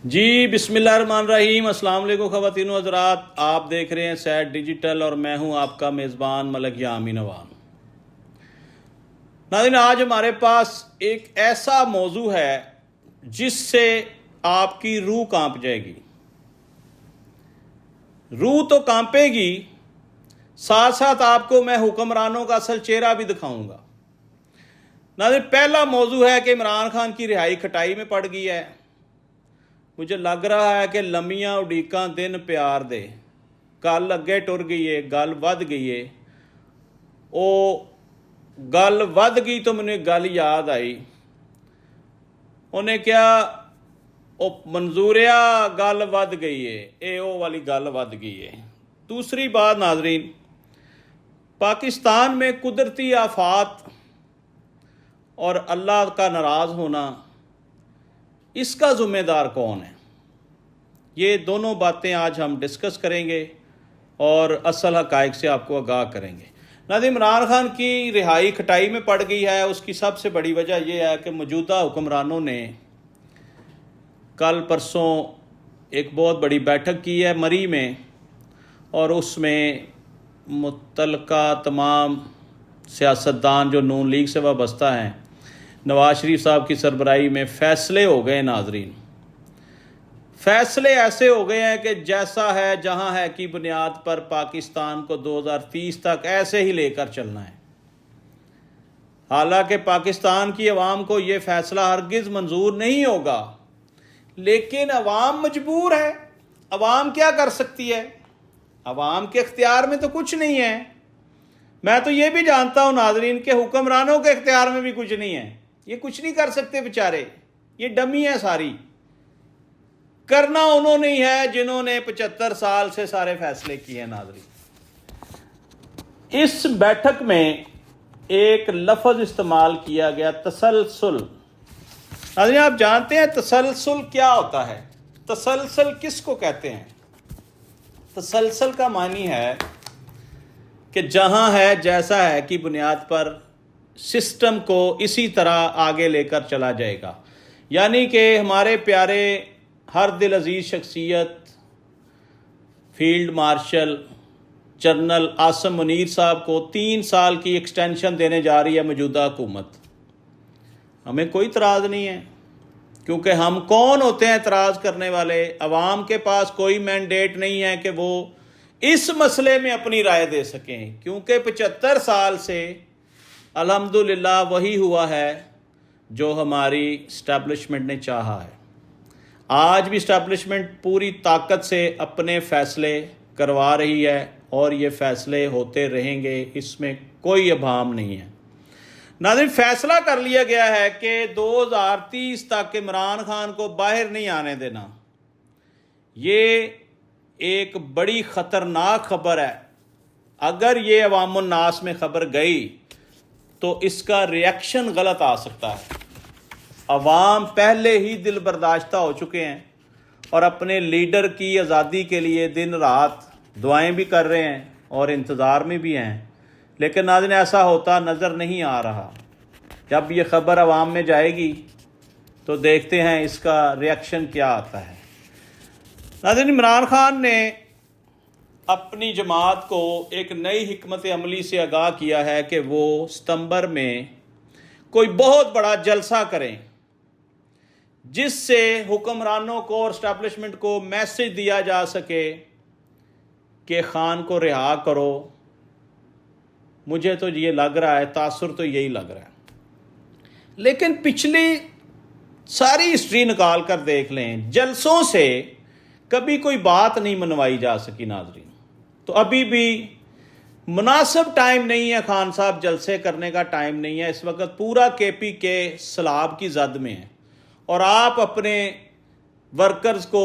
जी बिस्मिल्लाहिर्रहमानिर्रहीम। अस्सलाम वालेकुम ख़वातीनो हज़रात, आप देख रहे हैं सैट डिजिटल और मैं हूं आपका मेज़बान मलक यामीन अवान। नाज़रीन, आज हमारे पास एक ऐसा मौजू है जिससे आपकी रूह कांप जाएगी। रूह तो कांपेगी, साथ साथ आपको मैं हुक्मरानों का असल चेहरा भी दिखाऊंगा। नाज़रीन, पहला मौजू है कि इमरान खान की रिहाई खटाई में पड़ गई है। मुझे लग रहा है कि लम्मियां उड़ीकां दिन प्यार दे, गल अगे टुर गई है, गल वध गई है। वो गल वध गई तो मैंने गल याद आई। उन्हें क्या ओ मंजूरिया गल वध गई है, ये वो वाली गल वध गई है। दूसरी बात नाजरीन, पाकिस्तान में कुदरती आफात और अल्लाह का नाराज़ होना, इसका ज़िम्मेदार कौन है? ये दोनों बातें आज हम डिस्कस करेंगे और असल हक़ाइक़ से आपको आगाह करेंगे। नाज़रीन, इमरान खान की रिहाई खटाई में पड़ गई है। उसकी सबसे बड़ी वजह यह है कि मौजूदा हुक्मरानों ने कल परसों एक बहुत बड़ी बैठक की है मरी में, और उसमें मुतल्लका तमाम सियासतदान जो नून लीग से वाबस्ता हैं, नवाज शरीफ साहब की सरबराही में फ़ैसले हो गए। नाजरीन, फ़ैसले ऐसे हो गए हैं कि जैसा है जहां है की बुनियाद पर पाकिस्तान को 2030 तक ऐसे ही लेकर चलना है। हालांकि पाकिस्तान की अवाम को ये फ़ैसला हरगिज़ मंजूर नहीं होगा, लेकिन अवाम मजबूर है। अवाम क्या कर सकती है? अवाम के इख्तियार में तो कुछ नहीं है। मैं तो ये भी जानता हूँ नाजरीन कि हुक्मरानों के इख्तियार में भी कुछ नहीं है। ये कुछ नहीं कर सकते बेचारे, ये डमी है सारी। करना उन्होंने ही है जिन्होंने 75 साल से सारे फैसले किए हैं। नाजरीन, इस बैठक में एक लफ्ज़ इस्तेमाल किया गया, तसलसल। नाजरीन, आप जानते हैं तसलसल क्या होता है? तसलसल किसको कहते हैं? तसलसल का मानी है कि जहां है जैसा है की बुनियाद पर सिस्टम को इसी तरह आगे लेकर चला जाएगा। यानी कि हमारे प्यारे हर दिल अजीज़ शख्सियत field marshal general Asim Munir साहब को 3 साल की एक्सटेंशन देने जा रही है मौजूदा हुकूमत। हमें कोई इतराज़ नहीं है, क्योंकि हम कौन होते हैं इतराज़ करने वाले? अवाम के पास कोई मैंडेट नहीं है कि वो इस मसले में अपनी राय दे सकें, क्योंकि 75 साल से अल्हम्दुलिल्लाह वही हुआ है जो हमारी इस्टेब्लिशमेंट ने चाहा है। आज भी इस्टेब्लिशमेंट पूरी ताकत से अपने फ़ैसले करवा रही है और ये फ़ैसले होते रहेंगे, इसमें कोई अभाम नहीं है। नाज़रीन, फ़ैसला कर लिया गया है कि 2030 तक इमरान खान को बाहर नहीं आने देना। ये एक बड़ी ख़तरनाक खबर है। अगर ये अवामुन्नास में खबर गई तो इसका रिएक्शन गलत आ सकता है। अवाम पहले ही दिल बर्दाश्ता हो चुके हैं और अपने लीडर की आज़ादी के लिए दिन रात दुआएं भी कर रहे हैं और इंतज़ार में भी हैं, लेकिन नाज़रीन ऐसा होता नज़र नहीं आ रहा। जब ये ख़बर अवाम में जाएगी तो देखते हैं इसका रिएक्शन क्या आता है। नाज़रीन, इमरान खान ने अपनी जमात को एक नई हिकमत अमली से आगाह किया है कि वो सितंबर में कोई बहुत बड़ा जलसा करें, जिससे हुक्मरानों को और इस्टेब्लिशमेंट को मैसेज दिया जा सके कि खान को रिहा करो। मुझे तो ये लग रहा है, तासुर तो यही लग रहा है। लेकिन पिछली सारी हिस्ट्री निकाल कर देख लें, जलसों से कभी कोई बात नहीं मनवाई जा सकी। नाजरीन, तो अभी भी मुनासिब टाइम नहीं है, खान साहब जलसे करने का टाइम नहीं है। इस वक्त पूरा केपी के सलाब की जद में है और आप अपने वर्कर्स को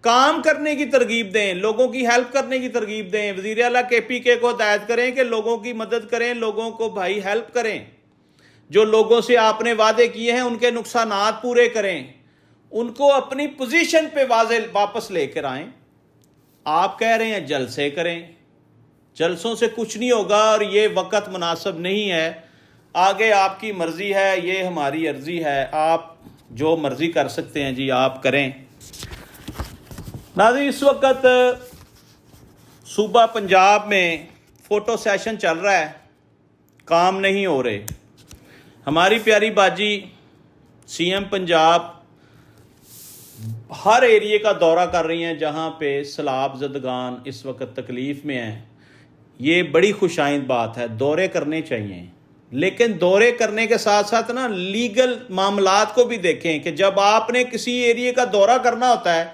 काम करने की तरगीब दें, लोगों की हेल्प करने की तरगीब दें। वज़ीर आला KPK को हिदायत करें कि लोगों की मदद करें, लोगों को भाई हेल्प करें। जो लोगों से आपने वादे किए हैं उनके नुकसानात पूरे करें, उनको अपनी पोजीशन पे वापस लेकर आएं। आप कह रहे हैं जलसे करें, जलसों से कुछ नहीं होगा और ये वक्त मुनासिब नहीं है। आगे आपकी मर्ज़ी है, ये हमारी अर्ज़ी है, आप जो मर्ज़ी कर सकते हैं जी, आप करें। नाज़रीन, इस वक्त सूबा पंजाब में फ़ोटो सेशन चल रहा है, काम नहीं हो रहे। हमारी प्यारी बाजी सीएम पंजाब हर एरिए का दौरा कर रही हैं जहां पे सैलाब ज़दगान इस वक्त तकलीफ़ में हैं। ये बड़ी खुशाइंद बात है, दौरे करने चाहिए, लेकिन दौरे करने के साथ साथ ना लीगल मामलात को भी देखें कि जब आपने किसी एरिए का दौरा करना होता है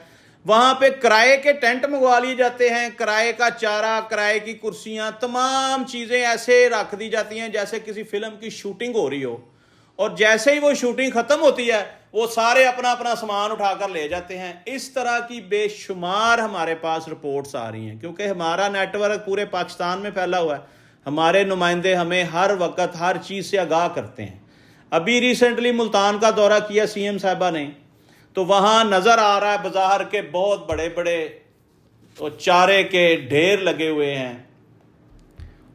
वहाँ पे किराए के टेंट मंगवा लिए जाते हैं, किराए का चारा, किराए की कुर्सियाँ, तमाम चीज़ें ऐसे रख दी जाती हैं जैसे किसी फिल्म की शूटिंग हो रही हो, और जैसे ही वो शूटिंग ख़त्म होती है वो सारे अपना अपना सामान उठाकर ले जाते हैं। इस तरह की बेशुमार हमारे पास रिपोर्ट्स आ रही हैं, क्योंकि हमारा नेटवर्क पूरे पाकिस्तान में फैला हुआ है। हमारे नुमाइंदे हमें हर वक्त हर चीज़ से आगाह करते हैं। अभी रिसेंटली मुल्तान का दौरा किया सीएम साहबा ने, तो वहाँ नज़र आ रहा है बाज़ार के बहुत बड़े बड़े तो चारे के ढेर लगे हुए हैं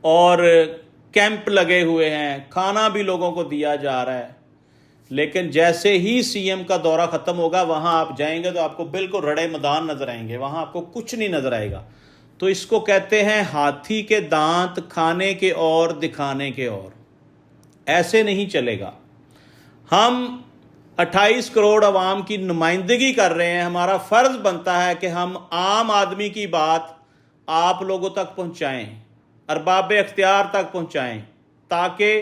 और कैंप लगे हुए हैं, खाना भी लोगों को दिया जा रहा है। लेकिन जैसे ही सीएम का दौरा ख़त्म होगा वहाँ आप जाएंगे तो आपको बिल्कुल रड़े मैदान नज़र आएंगे, वहाँ आपको कुछ नहीं नज़र आएगा। तो इसको कहते हैं हाथी के दांत खाने के और दिखाने के और। ऐसे नहीं चलेगा। हम 28 करोड़ अवाम की नुमाइंदगी कर रहे हैं, हमारा फ़र्ज़ बनता है कि हम आम आदमी की बात आप लोगों तक पहुँचाएँ, अरबाब इख्तियार तक पहुँचाएँ, ताकि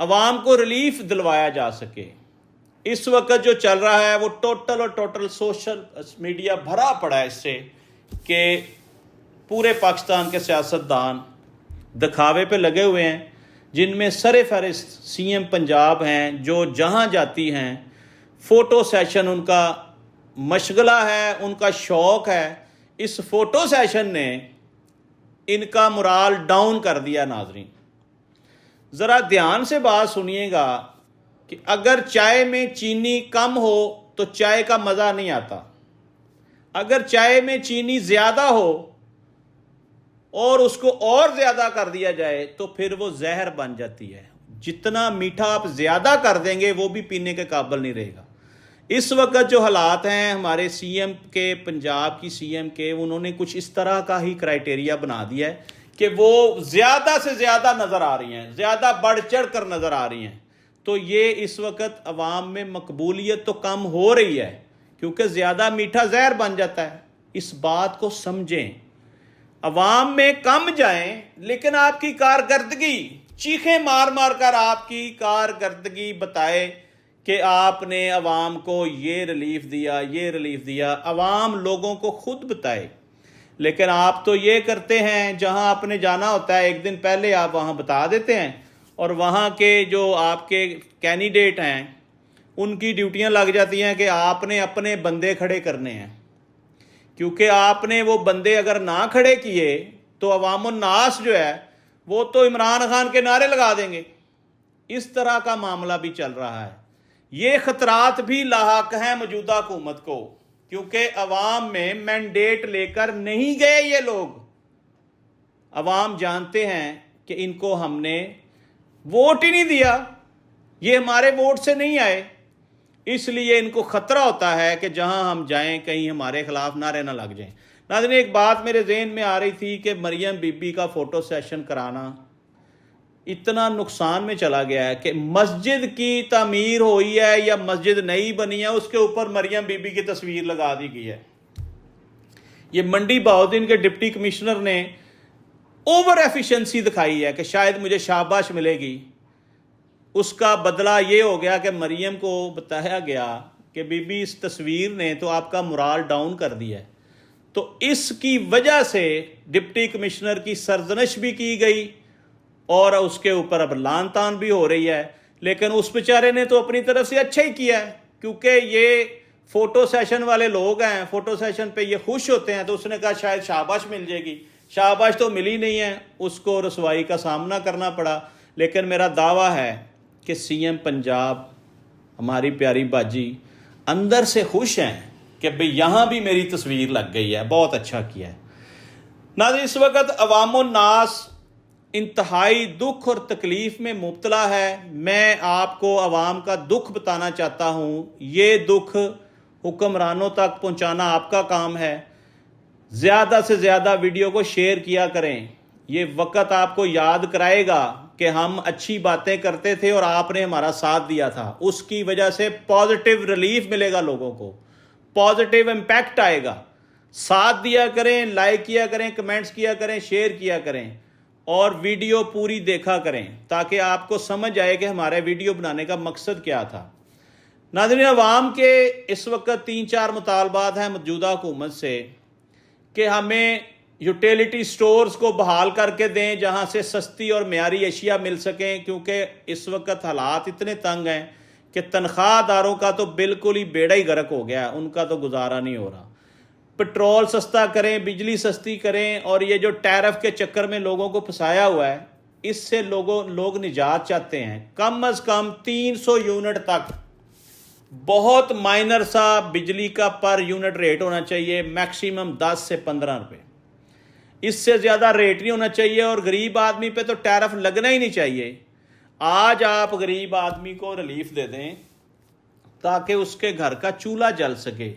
अवाम को रिलीफ दिलवाया जा सके। इस वक्त जो चल रहा है वो टोटल सोशल मीडिया भरा पड़ा है इससे कि पूरे पाकिस्तान के सियासतदान दिखावे पे लगे हुए हैं, जिनमें सरे फहरिस्त सीएम पंजाब हैं, जो जहां जाती हैं फ़ोटो सेशन उनका मशगला है, उनका शौक़ है। इस फ़ोटो सेशन ने इनका मोराल डाउन कर दिया। नाजरीन, ज़रा ध्यान से बात सुनिएगा कि अगर चाय में चीनी कम हो तो चाय का मज़ा नहीं आता, अगर चाय में चीनी ज़्यादा हो और उसको और ज़्यादा कर दिया जाए तो फिर वो जहर बन जाती है। जितना मीठा आप ज़्यादा कर देंगे वो भी पीने के काबिल नहीं रहेगा। इस वक्त जो हालात हैं हमारे सीएम के, पंजाब की सीएम के, उन्होंने कुछ इस तरह का ही क्राइटेरिया बना दिया है कि वो ज़्यादा से ज़्यादा नज़र आ रही हैं, ज़्यादा बढ़ चढ़ कर नज़र आ रही हैं। तो ये इस वक्त अवाम में मकबूलियत तो कम हो रही है, क्योंकि ज़्यादा मीठा जहर बन जाता है। इस बात को समझें, अवाम में कम जाएं, लेकिन आपकी कारकर्दगी, चीखें मार मार कर आपकी कारकर्दगी बताए कि आपने अवाम को ये रिलीफ दिया, ये रिलीफ दिया। अवाम लोगों को खुद बताए, लेकिन आप तो ये करते हैं जहां आपने जाना होता है एक दिन पहले आप वहां बता देते हैं, और वहां के जो आपके कैंडिडेट हैं उनकी ड्यूटियां लग जाती हैं कि आपने अपने बंदे खड़े करने हैं, क्योंकि आपने वो बंदे अगर ना खड़े किए तो अवामुन नास जो है वो तो इमरान खान के नारे लगा देंगे। इस तरह का मामला भी चल रहा है। ये खतरात भी लाहक हैं मौजूदा हुकूमत को, क्योंकि अवाम में मैंडेट लेकर नहीं गए ये लोग। अवाम जानते हैं कि इनको हमने वोट ही नहीं दिया, ये हमारे वोट से नहीं आए, इसलिए इनको खतरा होता है कि जहां हम जाएं कहीं हमारे खिलाफ नारे ना लग जाएं। नाज़रीन, एक बात मेरे जहन में आ रही थी कि मरियम बीबी का फ़ोटो सेशन कराना इतना नुकसान में चला गया है कि मस्जिद की तामीर हुई है या मस्जिद नई बनी है, उसके ऊपर मरियम बीबी की तस्वीर लगा दी गई है। ये मंडी बहाउद्दीन के डिप्टी कमिश्नर ने ओवर एफिशिएंसी दिखाई है कि शायद मुझे शाबाश मिलेगी। उसका बदला ये हो गया कि मरियम को बताया गया कि बीबी इस तस्वीर ने तो आपका मोराल डाउन कर दिया है। तो इसकी वजह से डिप्टी कमिश्नर की सरजनश भी की गई और उसके ऊपर अब लान तान भी हो रही है। लेकिन उस बेचारे ने तो अपनी तरफ से अच्छा ही किया है, क्योंकि ये फ़ोटो सेशन वाले लोग हैं, फ़ोटो सेशन पे ये खुश होते हैं, तो उसने कहा शायद शाबाश मिल जाएगी। शाबाश तो मिली नहीं है, उसको रसवाई का सामना करना पड़ा। लेकिन मेरा दावा है कि सीएम पंजाब, हमारी प्यारी बाजी, अंदर से खुश हैं कि भाई यहाँ भी मेरी तस्वीर लग गई है, बहुत अच्छा किया है। नाज़रीन, इस वक्त अवामुन नास इंतहाई दुख और तकलीफ़ में मुब्तला है। मैं आपको अवाम का दुख बताना चाहता हूँ। ये दुख हुक्मरानों तक पहुंचाना आपका काम है। ज़्यादा से ज़्यादा वीडियो को शेयर किया करें। ये वक्त आपको याद कराएगा कि हम अच्छी बातें करते थे और आपने हमारा साथ दिया था। उसकी वजह से पॉजिटिव रिलीफ मिलेगा, लोगों को पॉजिटिव इम्पैक्ट आएगा। साथ दिया करें, लाइक किया करें, कमेंट्स किया करें, शेयर किया करें और वीडियो पूरी देखा करें ताकि आपको समझ आए कि हमारे वीडियो बनाने का मकसद क्या था। नाज़रीन, अवाम के इस वक्त 3-4 मुतालबात हैं मौजूदा हुकूमत से कि हमें यूटिलिटी स्टोर्स को बहाल करके दें जहां से सस्ती और मियारी अशिया मिल सकें, क्योंकि इस वक्त हालात इतने तंग हैं कि तनख्वाहदारों का तो बिल्कुल ही बेड़ा ही गर्क हो गया, उनका तो गुजारा नहीं हो रहा। पेट्रोल सस्ता करें, बिजली सस्ती करें और ये जो टैरिफ के चक्कर में लोगों को फंसाया हुआ है, इससे लोग निजात चाहते हैं। कम अज़ कम 300 यूनिट तक बहुत माइनर सा बिजली का पर यूनिट रेट होना चाहिए, मैक्सिमम 10 से 15 रुपये, इससे ज़्यादा रेट नहीं होना चाहिए। और गरीब आदमी पे तो टैरिफ लगना ही नहीं चाहिए। आज आप गरीब आदमी को रिलीफ दे दें ताकि उसके घर का चूल्हा जल सके।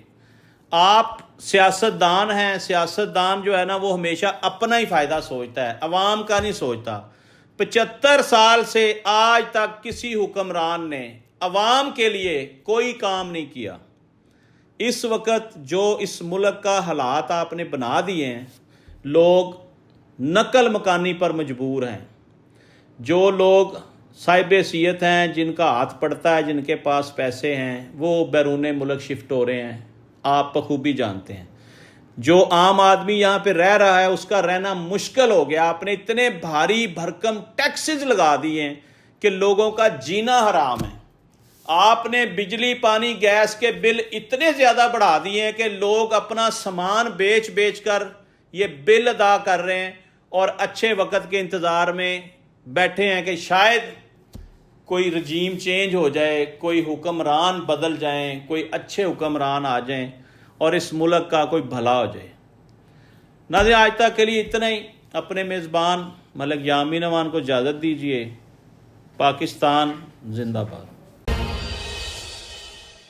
आप सियासतदान हैं, सियासतदान जो है ना वो हमेशा अपना ही फ़ायदा सोचता है, अवाम का नहीं सोचता। 75 साल से आज तक किसी हुक्मरान ने अवाम के लिए कोई काम नहीं किया। इस वक्त जो इस मुल्क का हालात आपने बना दिए हैं, लोग नकल मकानी पर मजबूर हैं। जो लोग साहिब हैसियत हैं, जिनका हाथ पड़ता है, जिनके पास पैसे हैं, वो बैरून मुल्क शिफ्ट हो रहे हैं, आप बखूबी जानते हैं। जो आम आदमी यहाँ पे रह रहा है उसका रहना मुश्किल हो गया। आपने इतने भारी भरकम टैक्सेस लगा दिए हैं कि लोगों का जीना हराम है। आपने बिजली, पानी, गैस के बिल इतने ज़्यादा बढ़ा दिए हैं कि लोग अपना सामान बेच बेच कर ये बिल अदा कर रहे हैं और अच्छे वक्त के इंतज़ार में बैठे हैं कि शायद कोई रजीम चेंज हो जाए, कोई हुक्मरान बदल जाएं, कोई अच्छे हुक्मरान आ जाएं और इस मुल्क का कोई भला हो जाए। नाज़रीन, आज तक के लिए इतना ही। अपने मेज़बान मलिक यामीन अमान को इजाज़त दीजिए। पाकिस्तान जिंदाबाद।